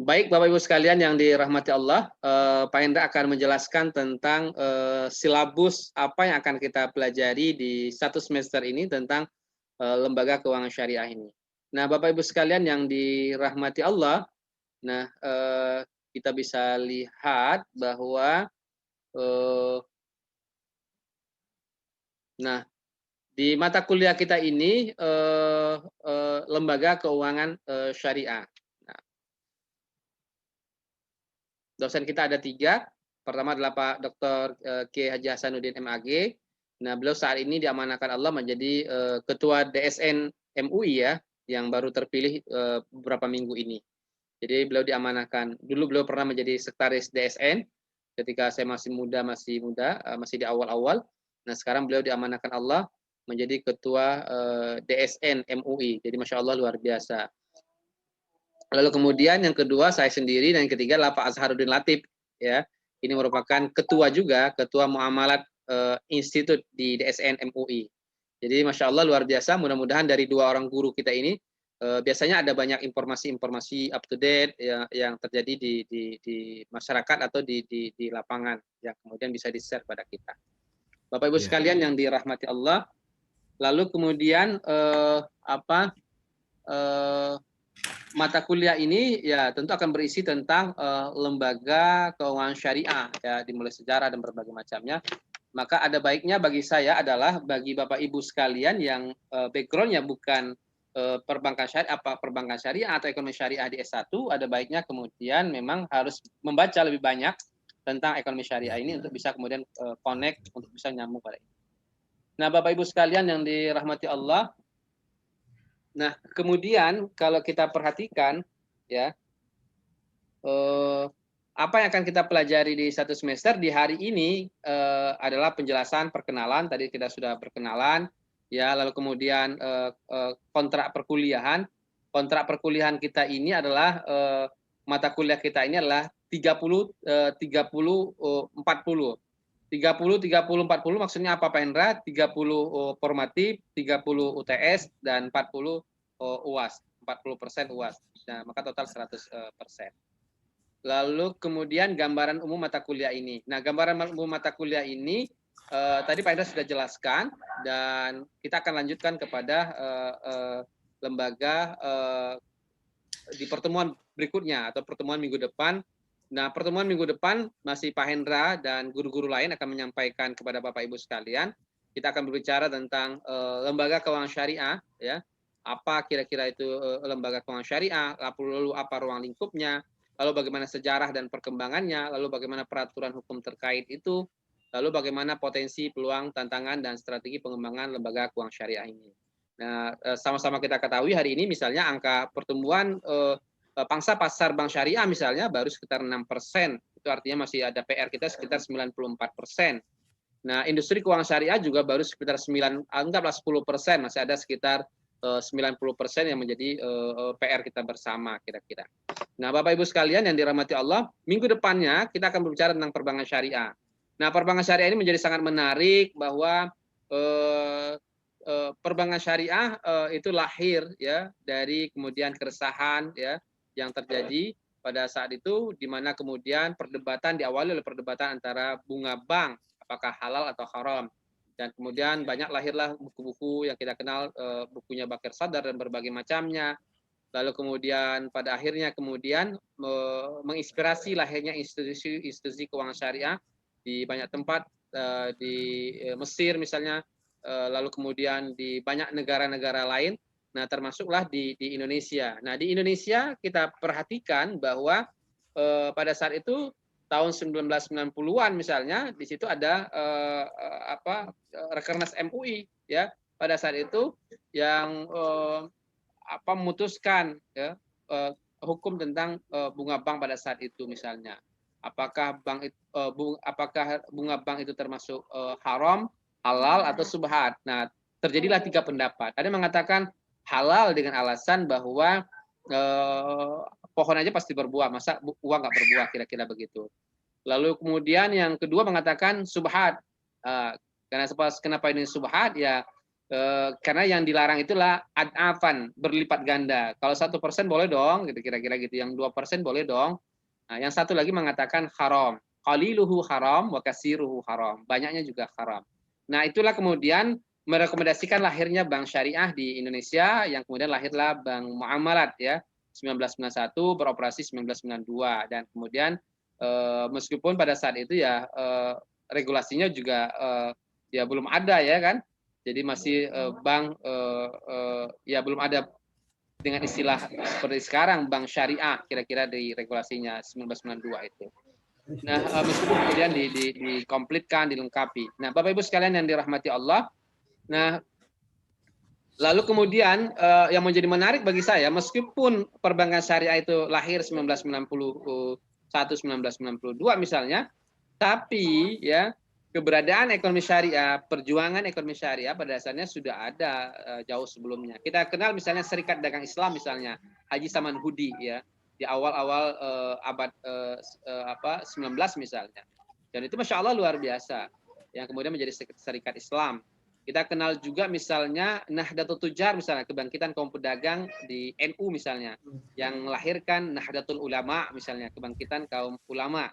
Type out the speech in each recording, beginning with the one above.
Baik Bapak Ibu sekalian yang dirahmati Allah, Pak Hendra akan menjelaskan tentang silabus apa yang akan kita pelajari di satu semester ini tentang lembaga keuangan syariah ini. Nah, Bapak Ibu sekalian yang dirahmati Allah, nah kita bisa lihat bahwa nah di mata kuliah kita ini lembaga keuangan syariah. Nah, dosen kita ada 3. Pertama adalah Pak Dr. K. Haji Hasanuddin MAG. Nah, beliau saat ini diamanahkan Allah menjadi Ketua DSN MUI ya, yang baru terpilih beberapa minggu ini. Jadi beliau diamanahkan. Dulu beliau pernah menjadi sekretaris DSN ketika saya masih muda, masih di awal-awal. Nah, sekarang beliau diamanahkan Allah menjadi Ketua DSN MUI. Jadi Masya Allah luar biasa. Lalu kemudian yang kedua saya sendiri dan yang ketiga adalah Pak Azharuddin Latif ya. Ini merupakan ketua juga, ketua muamalat institut di DSN MUI. Jadi Masya Allah luar biasa, mudah-mudahan dari 2 orang guru kita ini biasanya ada banyak informasi-informasi up to date yang terjadi di masyarakat atau di lapangan yang kemudian bisa di-share pada kita. Bapak Ibu sekalian yang dirahmati Allah, lalu kemudian mata kuliah ini ya tentu akan berisi tentang lembaga keuangan syariah ya, dimulai sejarah dan berbagai macamnya. Maka ada baiknya bagi saya adalah bagi Bapak Ibu sekalian yang backgroundnya bukan perbankan syariah atau ekonomi syariah di S1, ada baiknya kemudian memang harus membaca lebih banyak tentang ekonomi syariah ini untuk bisa kemudian connect, untuk bisa nyambung pada ini. Nah, Bapak Ibu sekalian yang dirahmati Allah, nah, kemudian kalau kita perhatikan ya apa yang akan kita pelajari di satu semester di hari ini adalah penjelasan perkenalan. Tadi kita sudah perkenalan ya, lalu kemudian kontrak perkuliahan. Kontrak perkuliahan kita ini adalah mata kuliah kita ini adalah 30 30 40. 30 40 maksudnya apa Pak Hendra? 30 formatif, 30 UTS dan 40 UAS, 40% UAS. Nah, maka total 100%. Lalu kemudian gambaran umum mata kuliah ini. Nah, gambaran umum mata kuliah ini tadi Pak Hendra sudah jelaskan dan kita akan lanjutkan kepada lembaga di pertemuan berikutnya atau pertemuan minggu depan. Nah, pertemuan minggu depan masih Pak Hendra dan guru-guru lain akan menyampaikan kepada Bapak Ibu sekalian. Kita akan berbicara tentang lembaga keuangan syariah, ya. Apa kira-kira itu lembaga keuangan syariah, lalu apa ruang lingkupnya, lalu bagaimana sejarah dan perkembangannya, lalu bagaimana peraturan hukum terkait itu, lalu bagaimana potensi, peluang, tantangan, dan strategi pengembangan lembaga keuangan syariah ini. Nah, sama-sama kita ketahui hari ini misalnya angka pertumbuhan pangsa pasar bank syariah misalnya baru sekitar 6%. Itu artinya masih ada PR kita sekitar 94%. Nah, industri keuangan syariah juga baru sekitar 10%, masih ada sekitar 90% yang menjadi PR kita bersama kira-kira. Nah, Bapak Ibu sekalian yang dirahmati Allah, minggu depannya kita akan berbicara tentang perbankan syariah. Nah, perbankan syariah ini menjadi sangat menarik bahwa perbankan syariah itu lahir ya dari kemudian keresahan ya yang terjadi pada saat itu, di mana kemudian perdebatan diawali oleh perdebatan antara bunga bank apakah halal atau haram, dan kemudian banyak lahirlah buku-buku yang kita kenal bukunya Bakir Sadar dan berbagai macamnya. Lalu kemudian pada akhirnya kemudian menginspirasi lahirnya institusi keuangan syariah di banyak tempat, di Mesir misalnya, lalu kemudian di banyak negara-negara lain. Nah, termasuklah di Indonesia. Nah, di Indonesia kita perhatikan bahwa pada saat itu tahun 1990-an misalnya di situ ada Rakernas MUI ya pada saat itu yang memutuskan ya hukum tentang bunga bank pada saat itu misalnya. Apakah bunga bank itu termasuk haram, halal atau subhat. Nah, terjadilah 3 pendapat. Ada yang mengatakan halal dengan alasan bahwa pohon aja pasti berbuah, masa uang nggak berbuah, kira-kira begitu. Lalu kemudian yang kedua mengatakan subhat. Kenapa ini subhat? Ya Karena yang dilarang itulah ad'afan, berlipat ganda. Kalau 1% boleh dong, gitu kira-kira gitu. Yang 2% boleh dong. Nah, yang satu lagi mengatakan haram. Qaliluhu haram wa katsiruhu haram. Banyaknya juga haram. Nah, itulah kemudian merekomendasikan lahirnya bank syariah di Indonesia, yang kemudian lahirlah Bank Muamalat ya, 1991, beroperasi 1992, dan kemudian meskipun pada saat itu ya regulasinya juga ya belum ada ya kan. Jadi masih bank ya belum ada dengan istilah seperti sekarang bank syariah kira-kira di regulasinya 1992 itu. Nah, meskipun kemudian dikomplitkan, dilengkapi. Nah, Bapak Ibu sekalian yang dirahmati Allah, nah lalu kemudian yang menjadi menarik bagi saya, meskipun perbankan syariah itu lahir 1991, 1992 misalnya, tapi ya keberadaan ekonomi syariah, perjuangan ekonomi syariah pada dasarnya sudah ada jauh sebelumnya. Kita kenal misalnya Serikat Dagang Islam misalnya, Haji Saman Hudi ya, di awal-awal abad 19 misalnya. Dan itu Masya Allah luar biasa, yang kemudian menjadi serikat Islam. Kita kenal juga misalnya Nahdlatul Tujar misalnya, kebangkitan kaum pedagang di NU misalnya, yang melahirkan Nahdlatul Ulama misalnya, kebangkitan kaum ulama.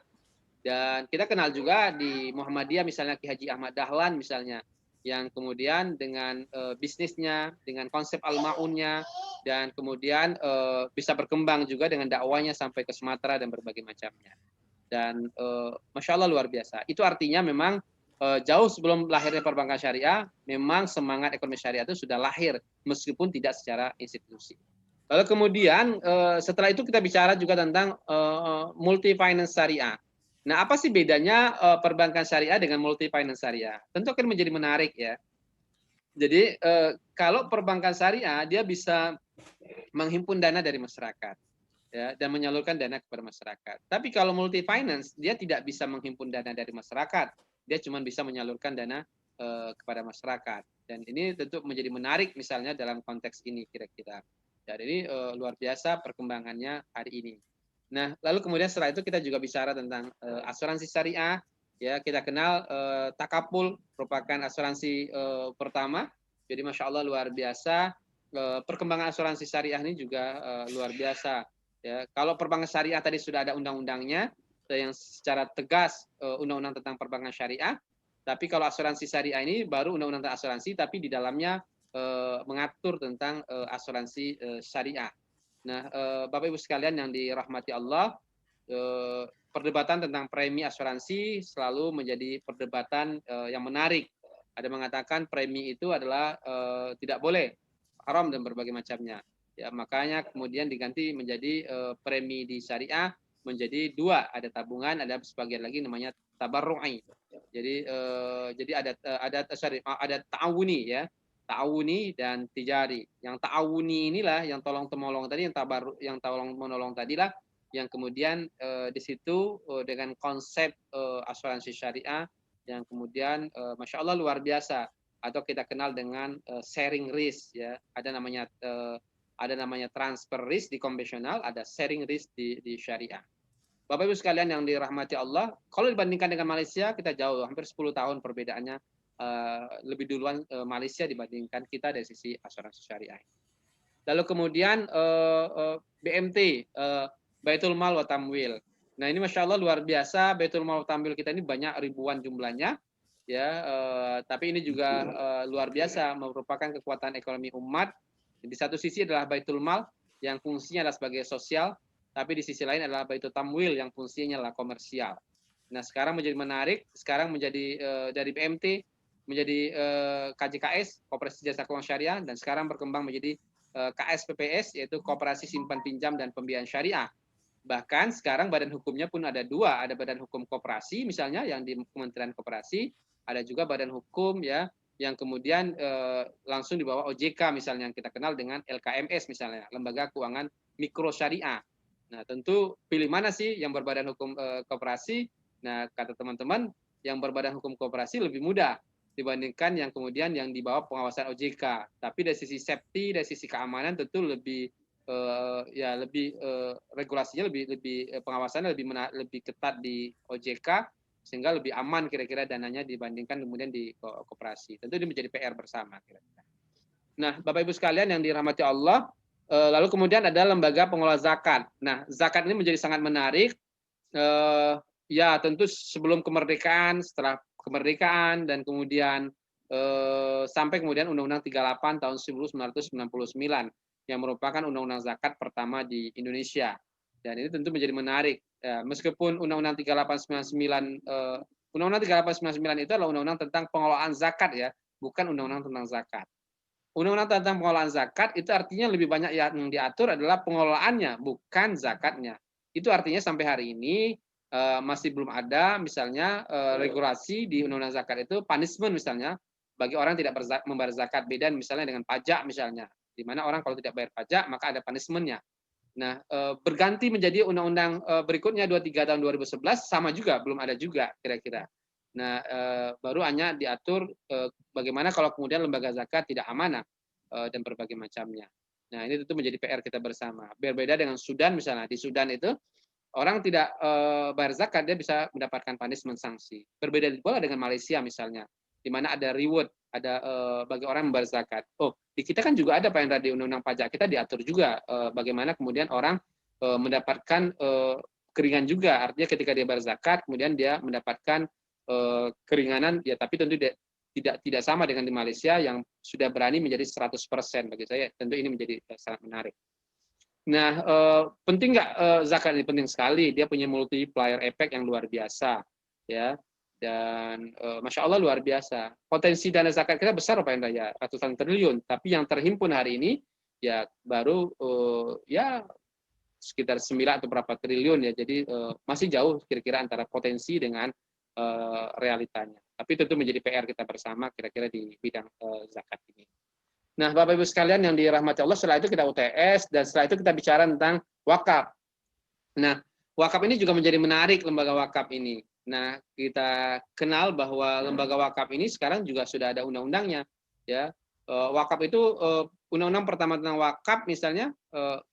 Dan kita kenal juga di Muhammadiyah misalnya Ki Haji Ahmad Dahlan misalnya, yang kemudian dengan bisnisnya, dengan konsep al-ma'unnya, dan kemudian bisa berkembang juga dengan dakwanya sampai ke Sumatera dan berbagai macamnya. Dan Masya Allah luar biasa. Itu artinya memang jauh sebelum lahirnya perbankan syariah, memang semangat ekonomi syariah itu sudah lahir, meskipun tidak secara institusi. Lalu kemudian setelah itu kita bicara juga tentang multi finance syariah. Nah, apa sih bedanya perbankan syariah dengan multi finance syariah? Tentu akan menjadi menarik ya. Jadi kalau perbankan syariah dia bisa menghimpun dana dari masyarakat ya, dan menyalurkan dana kepada masyarakat. Tapi kalau multi finance dia tidak bisa menghimpun dana dari masyarakat, dia cuma bisa menyalurkan dana kepada masyarakat. Dan ini tentu menjadi menarik misalnya dalam konteks ini kira-kira. Dan ini luar biasa perkembangannya hari ini. Nah, lalu kemudian setelah itu kita juga bicara tentang asuransi syariah. Ya, kita kenal Takapul merupakan asuransi pertama. Jadi Masya Allah luar biasa. Perkembangan asuransi syariah ini juga luar biasa. Ya, kalau perbankan syariah tadi sudah ada undang-undangnya yang secara tegas undang-undang tentang perbankan syariah. Tapi kalau asuransi syariah ini baru undang-undang tentang asuransi, tapi di dalamnya mengatur tentang asuransi syariah. Nah, Bapak Ibu sekalian yang dirahmati Allah, perdebatan tentang premi asuransi selalu menjadi perdebatan yang menarik. Ada mengatakan premi itu adalah tidak boleh, haram dan berbagai macamnya. Ya, makanya kemudian diganti menjadi premi di syariah menjadi dua, ada tabungan, ada sebagian lagi namanya tabarru'i. Jadi ada ta'awuni ya, ta'awuni dan tijari. Yang ta'awuni inilah yang tolong temolong tadi, yang tolong menolong tadilah yang kemudian di situ dengan konsep asuransi syariah yang kemudian Masya Allah luar biasa, atau kita kenal dengan sharing risk ya. Ada namanya transfer risk di konvensional, ada sharing risk di syariah. Bapak Ibu sekalian yang dirahmati Allah, kalau dibandingkan dengan Malaysia, kita jauh, hampir 10 tahun perbedaannya, lebih duluan Malaysia dibandingkan kita dari sisi asuransi syariah. Lalu kemudian BMT, Baitul Mal wa Tamwil. Nah ini Masya Allah luar biasa, Baitul Mal wa Tamwil kita ini banyak ribuan jumlahnya, ya. Tapi ini juga luar biasa, merupakan kekuatan ekonomi umat. Di satu sisi adalah Baitul Mal yang fungsinya adalah sebagai sosial, tapi di sisi lain adalah Baitul Tamwil yang fungsinya adalah komersial. Nah sekarang menjadi menarik, sekarang menjadi dari BMT menjadi KJKS, Koperasi Jasa Keuangan Syariah, dan sekarang berkembang menjadi KSPPS, yaitu Koperasi Simpan Pinjam dan Pembiayaan Syariah. Bahkan sekarang badan hukumnya pun ada dua, ada badan hukum koperasi misalnya yang di Kementerian Koperasi, ada juga badan hukum ya yang kemudian langsung di bawah OJK misalnya, yang kita kenal dengan LKMS misalnya, Lembaga Keuangan Mikro Syariah. Nah tentu pilih mana sih yang berbadan hukum koperasi? Nah kata teman-teman yang berbadan hukum koperasi lebih mudah dibandingkan yang kemudian yang di bawah pengawasan OJK. Tapi dari sisi safety, dari sisi keamanan tentu lebih regulasinya lebih pengawasannya lebih ketat di OJK, sehingga lebih aman kira-kira dananya dibandingkan kemudian di koperasi. Tentu ini menjadi PR bersama kira-kira. Nah, Bapak Ibu sekalian yang dirahmati Allah, lalu kemudian ada lembaga pengelola zakat. Nah, zakat ini menjadi sangat menarik. Ya, tentu sebelum kemerdekaan, setelah kemerdekaan, dan kemudian sampai kemudian Undang-Undang 38 tahun 1999 yang merupakan undang-undang zakat pertama di Indonesia. Dan ini tentu menjadi menarik. Ya, meskipun Undang-Undang 3899 Undang-Undang 3899 itu adalah undang-undang tentang pengelolaan zakat ya, bukan undang-undang tentang zakat. Undang-undang tentang pengelolaan zakat itu artinya lebih banyak yang diatur adalah pengelolaannya, bukan zakatnya. Itu artinya sampai hari ini masih belum ada misalnya regulasi di undang-undang zakat itu punishment misalnya bagi orang yang tidak membayar zakat, beda misalnya dengan pajak misalnya, di mana orang kalau tidak bayar pajak maka ada punishment-nya. Nah, berganti menjadi undang-undang berikutnya 23 tahun 2011 sama juga, belum ada juga kira-kira. Nah, baru hanya diatur bagaimana kalau kemudian lembaga zakat tidak amanah dan berbagai macamnya. Nah, ini tentu menjadi PR kita bersama. Berbeda dengan Sudan misalnya. Di Sudan itu orang tidak bayar zakat, dia bisa mendapatkan punishment sanksi. Berbeda pula dengan Malaysia misalnya, di mana ada reward, ada bagi orang yang membayar zakat. Oh, di kita kan juga ada Pak Hendra, di undang-undang pajak kita diatur juga bagaimana kemudian orang mendapatkan keringan juga. Artinya ketika dia bayar zakat, kemudian dia mendapatkan keringanan, ya tapi tentu tidak sama dengan di Malaysia yang sudah berani menjadi 100%. Bagi saya tentu ini menjadi sangat menarik. Nah, penting nggak zakat ini? Penting sekali. Dia punya multiplier effect yang luar biasa, ya. Dan masya Allah luar biasa. Potensi dana zakat kita besar Pak Hendra ya, ratusan triliun. Tapi yang terhimpun hari ini ya baru ya sekitar 9 atau berapa triliun ya. Jadi masih jauh kira-kira antara potensi dengan realitanya. Tapi tentu menjadi PR kita bersama kira-kira di bidang zakat ini. Nah, Bapak Ibu sekalian yang dirahmati Allah, setelah itu kita UTS, dan setelah itu kita bicara tentang wakaf. Nah, wakaf ini juga menjadi menarik, lembaga wakaf ini. Nah, kita kenal bahwa lembaga wakaf ini sekarang juga sudah ada undang-undangnya. Ya, wakaf itu undang-undang pertama tentang wakaf misalnya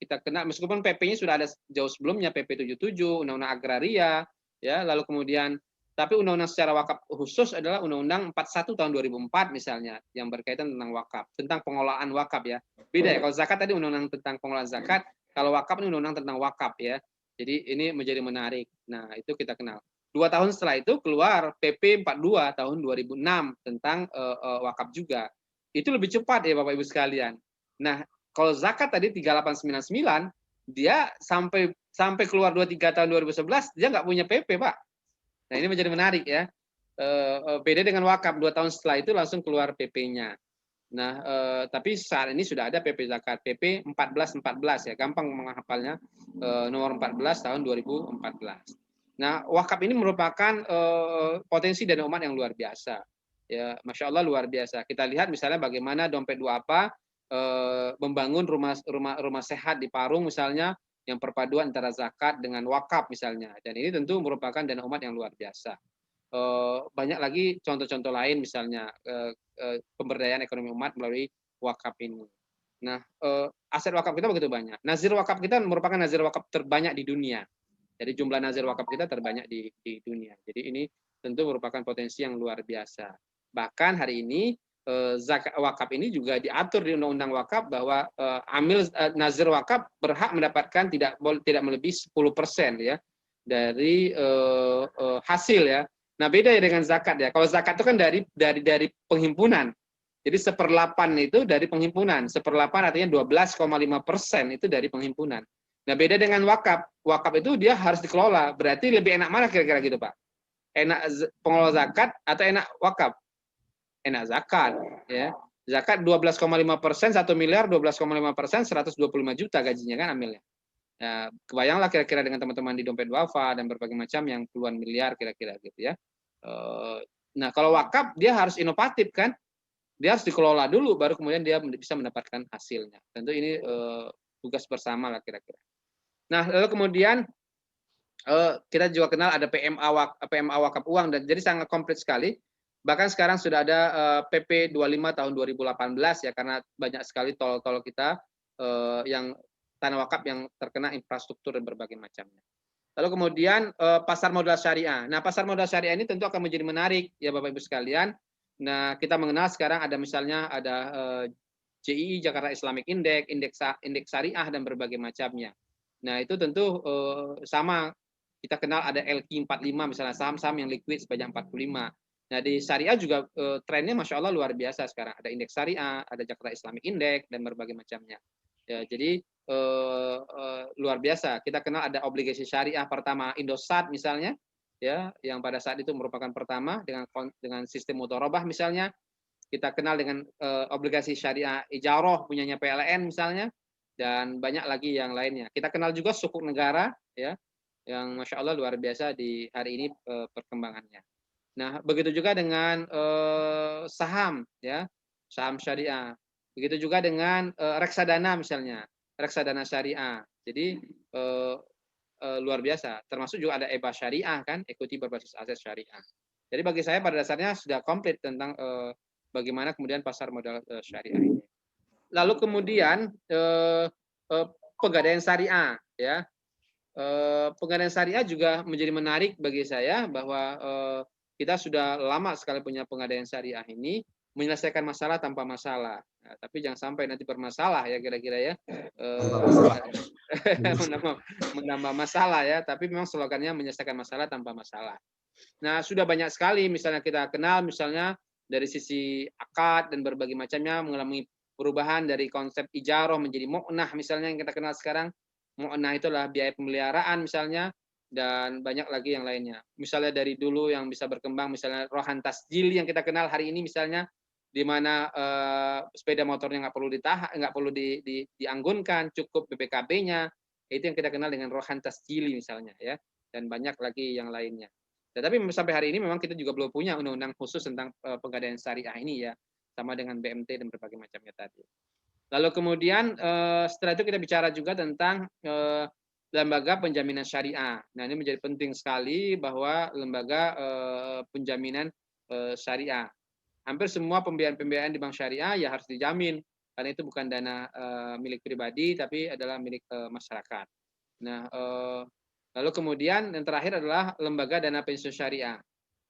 kita kenal, meskipun PP-nya sudah ada jauh sebelumnya, PP 77, undang-undang agraria, ya, lalu kemudian tapi undang-undang secara wakaf khusus adalah Undang-Undang 41 tahun 2004 misalnya, yang berkaitan tentang wakaf, tentang pengelolaan wakaf ya. Beda ya, kalau zakat tadi undang-undang tentang pengelolaan zakat, kalau wakaf ini undang-undang tentang wakaf ya. Jadi ini menjadi menarik. Nah, itu kita kenal. 2 tahun setelah itu keluar PP 42 tahun 2006 tentang wakaf juga. Itu lebih cepat ya Bapak Ibu sekalian. Nah, kalau zakat tadi 3899, dia sampai keluar 23 tahun 2011, dia nggak punya PP, Pak. Nah, ini menjadi menarik ya. Beda dengan wakaf, 2 tahun setelah itu langsung keluar PP-nya. Nah, tapi saat ini sudah ada PP zakat, PP 1414 ya, gampang menghafalnya, nomor 14 tahun 2014. Nah, wakaf ini merupakan potensi dana umat yang luar biasa. Ya, Masya Allah luar biasa. Kita lihat misalnya bagaimana Dompet Duafa membangun rumah sehat di Parung misalnya, yang perpaduan antara zakat dengan wakaf misalnya. Dan ini tentu merupakan dana umat yang luar biasa. Banyak lagi contoh-contoh lain misalnya pemberdayaan ekonomi umat melalui wakaf ini. Nah, aset wakaf kita begitu banyak. Nazir wakaf kita merupakan nazir wakaf terbanyak di dunia. Jadi jumlah nazir wakaf kita terbanyak di dunia. Jadi ini tentu merupakan potensi yang luar biasa. Bahkan hari ini zakat wakaf ini juga diatur di Undang-Undang Wakaf bahwa amil nazir wakaf berhak mendapatkan tidak melebihi 10% ya dari hasil ya. Nah, beda ya dengan zakat ya. Kalau zakat itu kan dari penghimpunan. Jadi 1/8 itu dari penghimpunan. 1/8 artinya 12,5% itu dari penghimpunan. Nah, beda dengan wakaf. Wakaf itu dia harus dikelola. Berarti lebih enak mana kira-kira gitu, Pak? Enak pengelola zakat atau enak wakaf? Enak zakat, ya. Zakat 12,5%, 1 miliar, 12,5%, 125 juta gajinya kan amilnya. Ya, kebayanglah kira-kira dengan teman-teman di Dompet Duafa dan berbagai macam yang puluhan miliar kira-kira gitu ya. Nah, kalau wakaf dia harus inovatif kan, dia harus dikelola dulu baru kemudian dia bisa mendapatkan hasilnya. Tentu ini tugas bersama lah kira-kira. Nah, lalu kemudian kita juga kenal ada PMA wakaf uang, dan jadi sangat komplit sekali. Bahkan sekarang sudah ada PP 25 tahun 2018 ya, karena banyak sekali tol-tol kita yang tanah wakaf yang terkena infrastruktur dan berbagai macamnya. Lalu kemudian pasar modal syariah. Nah, pasar modal syariah ini tentu akan menjadi menarik ya Bapak Ibu sekalian. Nah, kita mengenal sekarang ada misalnya ada JII, Jakarta Islamic Index, indeks syariah dan berbagai macamnya. Nah, itu tentu sama kita kenal ada LQ45 misalnya saham-saham yang liquid sebanyak 45. Nah, di syariah juga trennya Masya Allah luar biasa sekarang. Ada indeks syariah, ada Jakarta Islamic Index, dan berbagai macamnya. Ya, jadi luar biasa. Kita kenal ada obligasi syariah pertama Indosat misalnya, ya, yang pada saat itu merupakan pertama dengan sistem mudharabah misalnya. Kita kenal dengan obligasi syariah ijarah punyanya PLN misalnya, dan banyak lagi yang lainnya. Kita kenal juga sukuk negara, ya, yang Masya Allah luar biasa di hari ini perkembangannya. Nah, begitu juga dengan saham, ya, saham syariah. Begitu juga dengan reksadana misalnya, reksadana syariah. Jadi luar biasa. Termasuk juga ada EBA syariah kan, ekuiti berbasis aset syariah. Jadi bagi saya pada dasarnya sudah komplit tentang bagaimana kemudian pasar modal syariah ini. Lalu kemudian pegadaian syariah, ya. Pegadaian syariah juga menjadi menarik bagi saya bahwa kita sudah lama sekali punya pegadaian syariah ini menyelesaikan masalah tanpa masalah. Nah, tapi jangan sampai nanti bermasalah ya kira-kira ya. Menambah masalah ya, tapi memang slogannya menyelesaikan masalah tanpa masalah. Nah, sudah banyak sekali misalnya kita kenal misalnya dari sisi akad dan berbagai macamnya mengalami perubahan dari konsep ijarah menjadi mu'nah misalnya yang kita kenal sekarang. Mu'nah itulah biaya pemeliharaan misalnya, dan banyak lagi yang lainnya. Misalnya dari dulu yang bisa berkembang misalnya rohan tasjil yang kita kenal hari ini misalnya, di mana sepeda motornya nggak perlu ditahan, nggak perlu dianggunkan, cukup BPKB-nya. Itu yang kita kenal dengan rohan tasjili misalnya, ya, dan banyak lagi yang lainnya. Tetapi sampai hari ini memang kita juga belum punya undang-undang khusus tentang pegadaian syariah ini, ya, sama dengan BMT dan berbagai macamnya tadi. Lalu kemudian setelah itu kita bicara juga tentang lembaga penjaminan syariah. Nah, ini menjadi penting sekali bahwa lembaga penjaminan syariah. Hampir semua pembiayaan-pembiayaan di bank syariah ya harus dijamin, karena itu bukan dana milik pribadi tapi adalah milik masyarakat. Nah, lalu kemudian yang terakhir adalah lembaga dana pensiun syariah.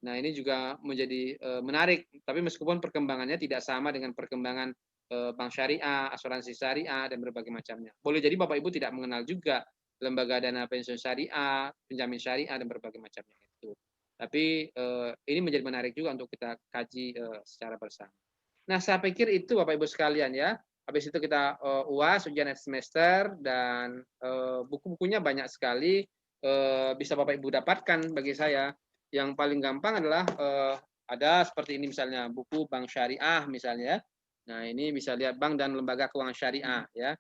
Nah, ini juga menjadi menarik, tapi meskipun perkembangannya tidak sama dengan perkembangan bank syariah, asuransi syariah, dan berbagai macamnya. Boleh jadi Bapak Ibu tidak mengenal juga lembaga dana pensiun syariah, penjamin syariah, dan berbagai macamnya itu. Tapi ini menjadi menarik juga untuk kita kaji secara bersama. Nah, saya pikir itu Bapak Ibu sekalian ya. Habis itu kita UAS, ujian akhir semester, dan buku-bukunya banyak sekali bisa Bapak Ibu dapatkan bagi saya. Yang paling gampang adalah ada seperti ini misalnya, buku Bank Syariah misalnya. Nah, ini bisa lihat bank dan lembaga keuangan syariah ya.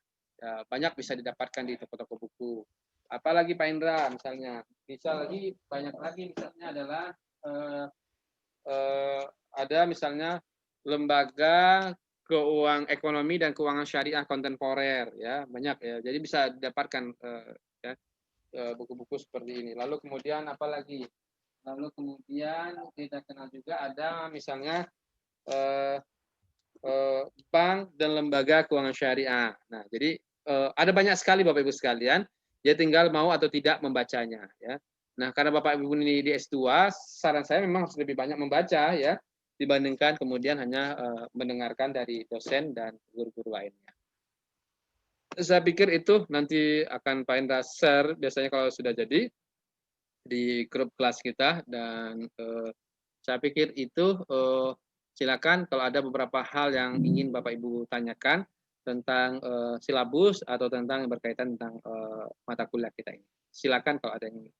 Banyak bisa didapatkan di toko-toko buku. Apalagi Pak Indra misalnya. Bisa lagi banyak lagi misalnya adalah ada misalnya lembaga keuangan ekonomi dan keuangan syariah kontemporer ya, banyak ya. Jadi bisa didapatkan ya, buku-buku seperti ini. Lalu kemudian apalagi? Lalu kemudian kita kenal juga ada misalnya bank dan lembaga keuangan syariah. Nah, jadi ada banyak sekali Bapak Ibu sekalian, dia tinggal mau atau tidak membacanya ya. Nah, karena Bapak Ibu ini di S2, saran saya memang harus lebih banyak membaca ya dibandingkan kemudian hanya mendengarkan dari dosen dan guru-guru lainnya. Saya pikir itu nanti akan Pak Indra share biasanya kalau sudah jadi di grup kelas kita, dan saya pikir itu silakan kalau ada beberapa hal yang ingin Bapak Ibu tanyakan tentang silabus atau tentang yang berkaitan tentang mata kuliah kita ini. Silakan kalau ada yang ingin